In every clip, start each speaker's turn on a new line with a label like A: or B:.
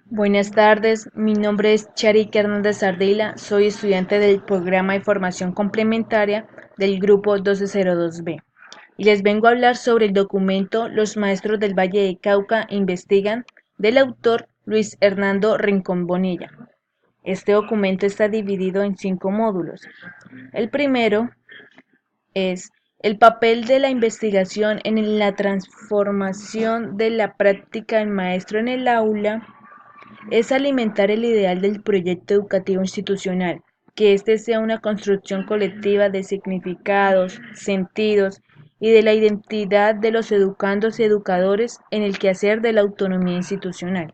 A: Buenas tardes, mi nombre es Charik Hernández Ardila, soy estudiante del programa de formación complementaria del grupo 1202B y les vengo a hablar sobre el documento Los maestros del Valle de Cauca investigan del autor Luis Hernando Rincón Bonilla. Este documento está dividido en 5 módulos. El primero es el papel de la investigación en la transformación de la práctica del maestro en el aula es alimentar el ideal del proyecto educativo institucional, que éste sea una construcción colectiva de significados, sentidos y de la identidad de los educandos y educadores en el quehacer de la autonomía institucional.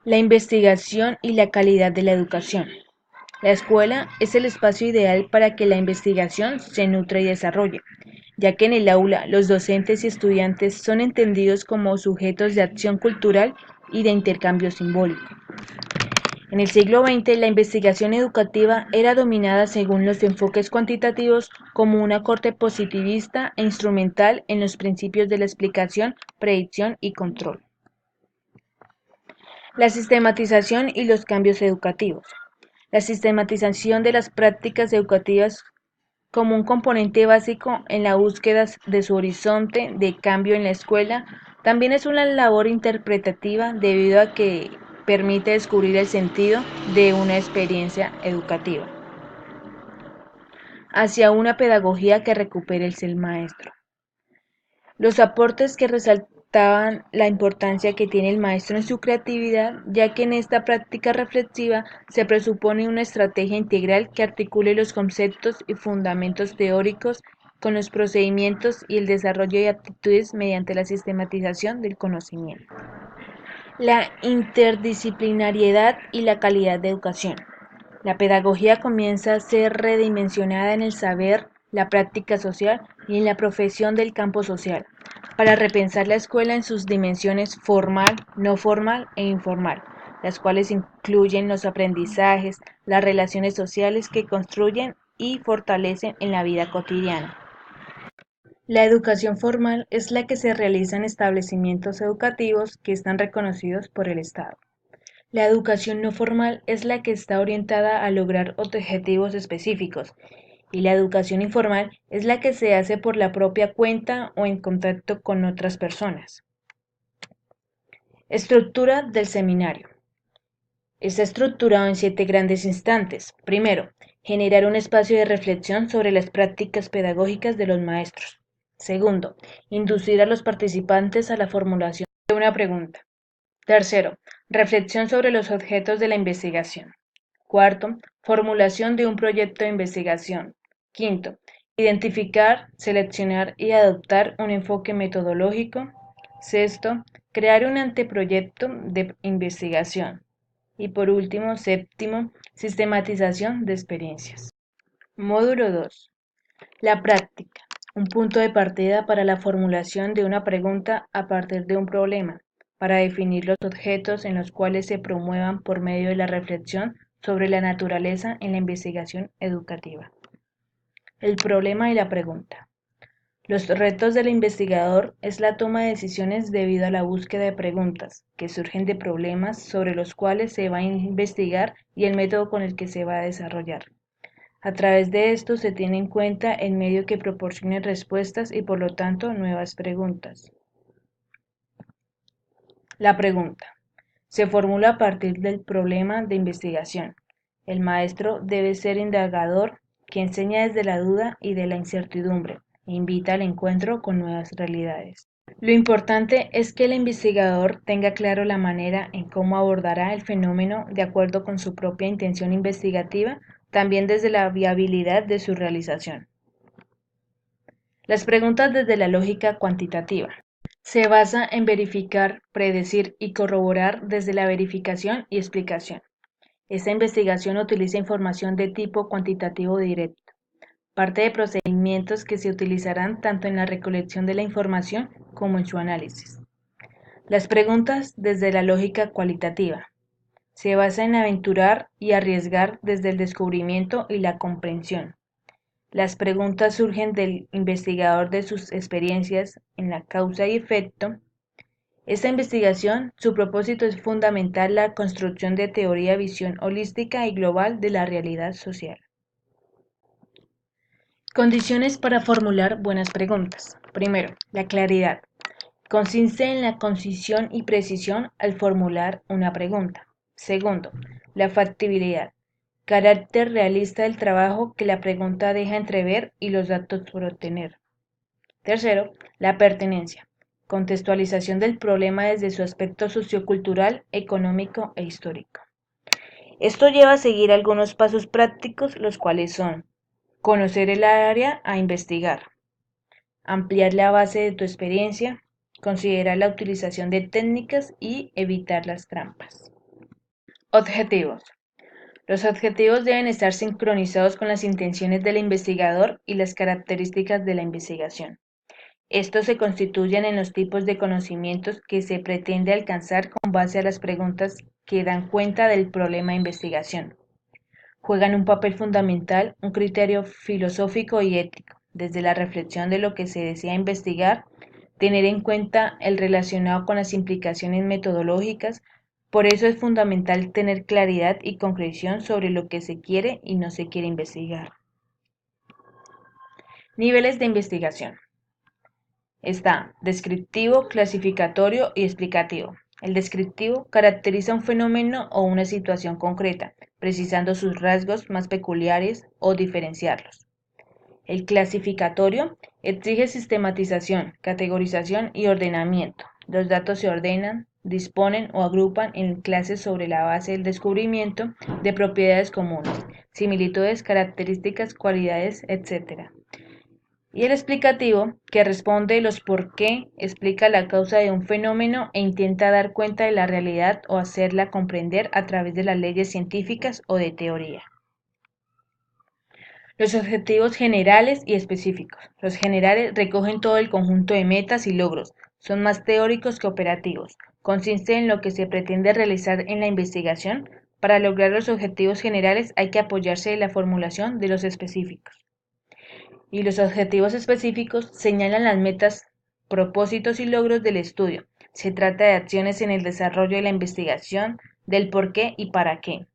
A: La investigación y la calidad de la educación. La escuela es el espacio ideal para que la investigación se nutra y desarrolle, ya que en el aula los docentes y estudiantes son entendidos como sujetos de acción cultural y de intercambio simbólico. En el siglo XX, la investigación educativa era dominada según los enfoques cuantitativos como una corte positivista e instrumental en los principios de la explicación, predicción y control. La sistematización y los cambios educativos. La sistematización de las prácticas educativas como un componente básico en la búsqueda de su horizonte de cambio en la escuela, también es una labor interpretativa debido a que permite descubrir el sentido de una experiencia educativa hacia una pedagogía que recupere el ser maestro. Los aportes que resaltaban la importancia que tiene el maestro en su creatividad, ya que en esta práctica reflexiva se presupone una estrategia integral que articule los conceptos y fundamentos teóricos con los procedimientos y el desarrollo de actitudes mediante la sistematización del conocimiento. La interdisciplinariedad y la calidad de educación. La pedagogía comienza a ser redimensionada en el saber, la práctica social y en la profesión del campo social, para repensar la escuela en sus dimensiones formal, no formal e informal, las cuales incluyen los aprendizajes, las relaciones sociales que construyen y fortalecen en la vida cotidiana. La educación formal es la que se realiza en establecimientos educativos que están reconocidos por el Estado. La educación no formal es la que está orientada a lograr objetivos específicos y la educación informal es la que se hace por la propia cuenta o en contacto con otras personas. Estructura del seminario. Está estructurado en 7 grandes instantes. Primero, generar un espacio de reflexión sobre las prácticas pedagógicas de los maestros. Segundo, inducir a los participantes a la formulación de una pregunta. Tercero, reflexión sobre los objetos de la investigación. Cuarto, formulación de un proyecto de investigación. Quinto, identificar, seleccionar y adoptar un enfoque metodológico. Sexto, crear un anteproyecto de investigación. Y por último, séptimo, sistematización de experiencias. Módulo 2. La práctica. Un punto de partida para la formulación de una pregunta a partir de un problema, para definir los objetos en los cuales se promuevan por medio de la reflexión sobre la naturaleza en la investigación educativa. El problema y la pregunta. Los retos del investigador es la toma de decisiones debido a la búsqueda de preguntas que surgen de problemas sobre los cuales se va a investigar y el método con el que se va a desarrollar. A través de esto se tiene en cuenta el medio que proporcione respuestas y por lo tanto nuevas preguntas. La pregunta se formula a partir del problema de investigación. El maestro debe ser indagador que enseña desde la duda y de la incertidumbre e invita al encuentro con nuevas realidades. Lo importante es que el investigador tenga claro la manera en cómo abordará el fenómeno de acuerdo con su propia intención investigativa, también desde la viabilidad de su realización. Las preguntas desde la lógica cuantitativa. Se basa en verificar, predecir y corroborar desde la verificación y explicación. Esta investigación utiliza información de tipo cuantitativo directo. Parte de procedimientos que se utilizarán tanto en la recolección de la información como en su análisis. Las preguntas desde la lógica cualitativa. Se basa en aventurar y arriesgar desde el descubrimiento y la comprensión. Las preguntas surgen del investigador de sus experiencias en la causa y efecto Esta investigación, su propósito es fundamentar la construcción de teoría visión holística y global de la realidad social. Condiciones para formular buenas preguntas. Primero, la claridad. Consiste en la concisión y precisión al formular una pregunta. Segundo, la factibilidad. Carácter realista del trabajo que la pregunta deja entrever y los datos por obtener. Tercero, la pertenencia. Contextualización del problema desde su aspecto sociocultural, económico e histórico. Esto lleva a seguir algunos pasos prácticos, los cuales son conocer el área a investigar, ampliar la base de tu experiencia, considerar la utilización de técnicas y evitar las trampas. Objetivos. Los objetivos deben estar sincronizados con las intenciones del investigador y las características de la investigación. Estos se constituyen en los tipos de conocimientos que se pretende alcanzar con base a las preguntas que dan cuenta del problema de investigación. Juegan un papel fundamental un criterio filosófico y ético, desde la reflexión de lo que se desea investigar, tener en cuenta el relacionado con las implicaciones metodológicas. Por eso es fundamental tener claridad y concreción sobre lo que se quiere y no se quiere investigar. Niveles de investigación. Está descriptivo, clasificatorio y explicativo. El descriptivo caracteriza un fenómeno o una situación concreta, precisando sus rasgos más peculiares o diferenciarlos. El clasificatorio exige sistematización, categorización y ordenamiento. Los datos se ordenan, disponen o agrupan en clases sobre la base del descubrimiento de propiedades comunes, similitudes, características, cualidades, etc. Y el explicativo, que responde los por qué, explica la causa de un fenómeno e intenta dar cuenta de la realidad o hacerla comprender a través de las leyes científicas o de teoría. Los objetivos generales y específicos. Los generales recogen todo el conjunto de metas y logros, son más teóricos que operativos. Consiste en lo que se pretende realizar en la investigación. Para lograr los objetivos generales hay que apoyarse en la formulación de los específicos. Y los objetivos específicos señalan las metas, propósitos y logros del estudio. Se trata de acciones en el desarrollo de la investigación, del por qué y para qué.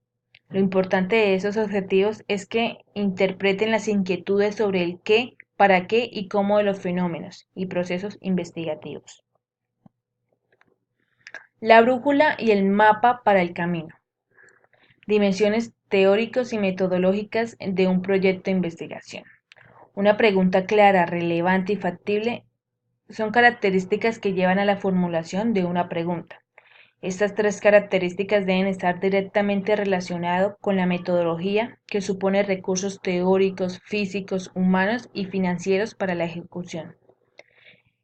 A: Lo importante de esos objetivos es que interpreten las inquietudes sobre el qué, para qué y cómo de los fenómenos y procesos investigativos. La brújula y el mapa para el camino. Dimensiones teóricos y metodológicas de un proyecto de investigación. Una pregunta clara, relevante y factible son características que llevan a la formulación de una pregunta. Estas tres características deben estar directamente relacionadas con la metodología, que supone recursos teóricos, físicos, humanos y financieros para la ejecución.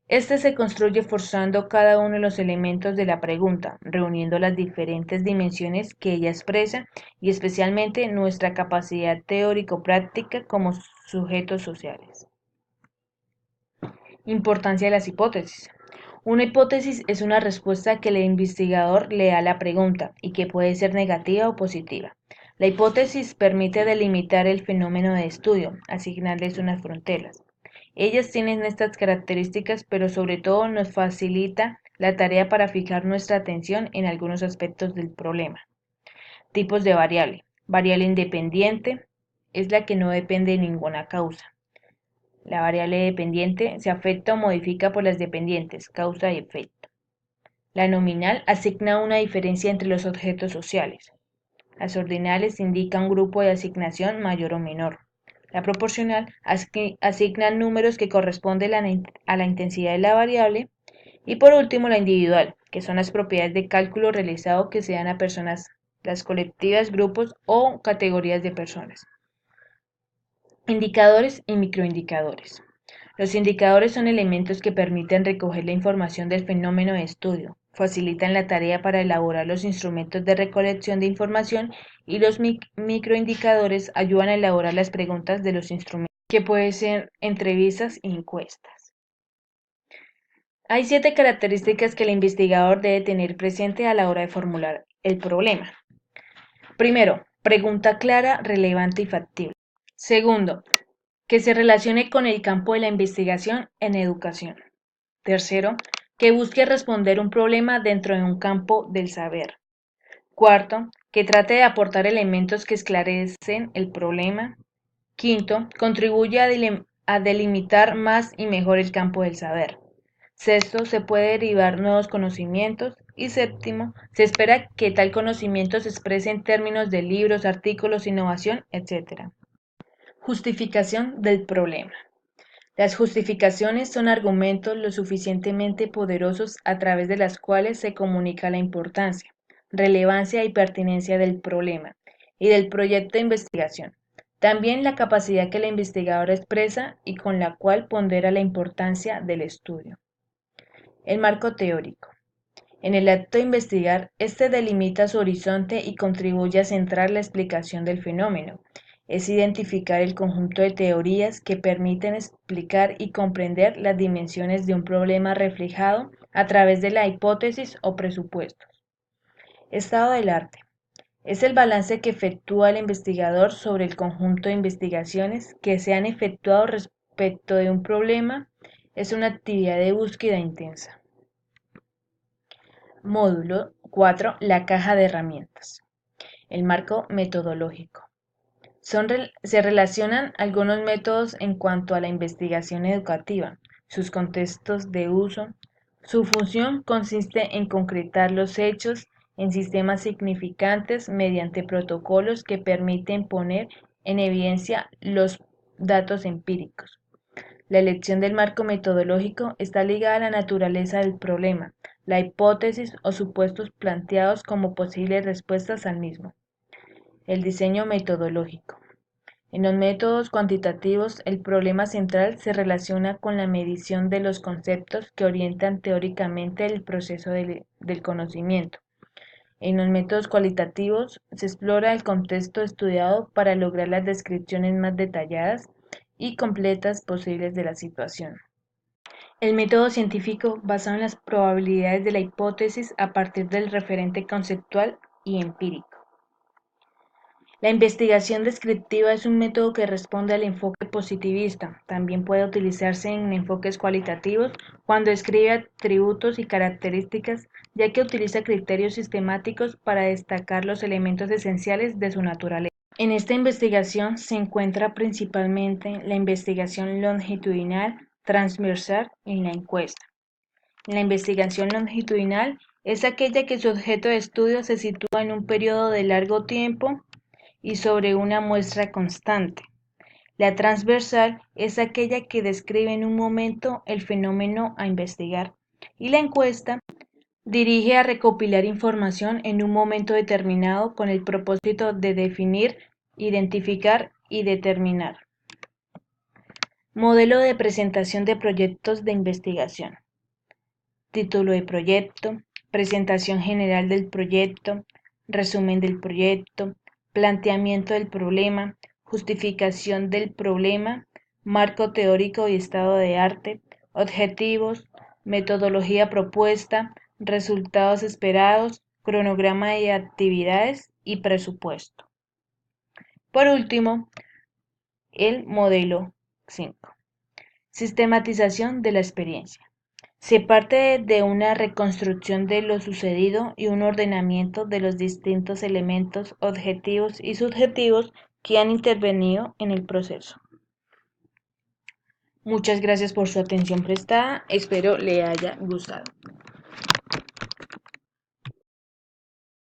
A: Este se construye forzando cada uno de los elementos de la pregunta, reuniendo las diferentes dimensiones que ella expresa y especialmente nuestra capacidad teórico-práctica como sujetos sociales. Importancia de las hipótesis. Una hipótesis es una respuesta que el investigador le da a la pregunta y que puede ser negativa o positiva. La hipótesis permite delimitar el fenómeno de estudio, asignarles unas fronteras. Ellas tienen estas características, pero sobre todo nos facilita la tarea para fijar nuestra atención en algunos aspectos del problema. Tipos de variable. Variable independiente es la que no depende de ninguna causa. La variable dependiente se afecta o modifica por las dependientes, causa y efecto. La nominal asigna una diferencia entre los objetos sociales. Las ordinales indican un grupo de asignación mayor o menor. La proporcional asigna números que corresponden a la intensidad de la variable. Y por último, la individual, que son las propiedades de cálculo realizado que se dan a personas, las colectivas, grupos o categorías de personas. Indicadores y microindicadores. Los indicadores son elementos que permiten recoger la información del fenómeno de estudio, facilitan la tarea para elaborar los instrumentos de recolección de información y los microindicadores ayudan a elaborar las preguntas de los instrumentos, que pueden ser entrevistas y encuestas. Hay 7 características que el investigador debe tener presente a la hora de formular el problema. Primero, pregunta clara, relevante y factible. Segundo, que se relacione con el campo de la investigación en educación. Tercero, que busque responder un problema dentro de un campo del saber. Cuarto, que trate de aportar elementos que esclarecen el problema. Quinto, contribuye a delimitar más y mejor el campo del saber. Sexto, se puede derivar nuevos conocimientos. Y séptimo, se espera que tal conocimiento se exprese en términos de libros, artículos, innovación, etc. Justificación del problema. Las justificaciones son argumentos lo suficientemente poderosos a través de las cuales se comunica la importancia, relevancia y pertinencia del problema y del proyecto de investigación. También la capacidad que el investigador expresa y con la cual pondera la importancia del estudio. El marco teórico. En el acto de investigar, este delimita su horizonte y contribuye a centrar la explicación del fenómeno. Es identificar el conjunto de teorías que permiten explicar y comprender las dimensiones de un problema reflejado a través de la hipótesis o presupuestos. Estado del arte. Es el balance que efectúa el investigador sobre el conjunto de investigaciones que se han efectuado respecto de un problema. Es una actividad de búsqueda intensa. Módulo 4. La caja de herramientas. El marco metodológico. Se relacionan algunos métodos en cuanto a la investigación educativa, sus contextos de uso. Su función consiste en concretar los hechos en sistemas significantes mediante protocolos que permiten poner en evidencia los datos empíricos. La elección del marco metodológico está ligada a la naturaleza del problema, la hipótesis o supuestos planteados como posibles respuestas al mismo. El diseño metodológico. En los métodos cuantitativos, el problema central se relaciona con la medición de los conceptos que orientan teóricamente el proceso del conocimiento. En los métodos cualitativos, se explora el contexto estudiado para lograr las descripciones más detalladas y completas posibles de la situación. El método científico basado en las probabilidades de la hipótesis a partir del referente conceptual y empírico. La investigación descriptiva es un método que responde al enfoque positivista. También puede utilizarse en enfoques cualitativos cuando describe atributos y características, ya que utiliza criterios sistemáticos para destacar los elementos esenciales de su naturaleza. En esta investigación se encuentra principalmente la investigación longitudinal, transversal y la encuesta. La investigación longitudinal es aquella que su objeto de estudio se sitúa en un periodo de largo tiempo y sobre una muestra constante. La transversal es aquella que describe en un momento el fenómeno a investigar y la encuesta dirige a recopilar información en un momento determinado con el propósito de definir, identificar y determinar. Modelo de presentación de proyectos de investigación. Título de proyecto, presentación general del proyecto, resumen del proyecto, planteamiento del problema, justificación del problema, marco teórico y estado de arte, objetivos, metodología propuesta, resultados esperados, cronograma de actividades y presupuesto. Por último, el modelo 5. Sistematización de la experiencia. Se parte de una reconstrucción de lo sucedido y un ordenamiento de los distintos elementos objetivos y subjetivos que han intervenido en el proceso. Muchas gracias por su atención prestada, espero le haya gustado.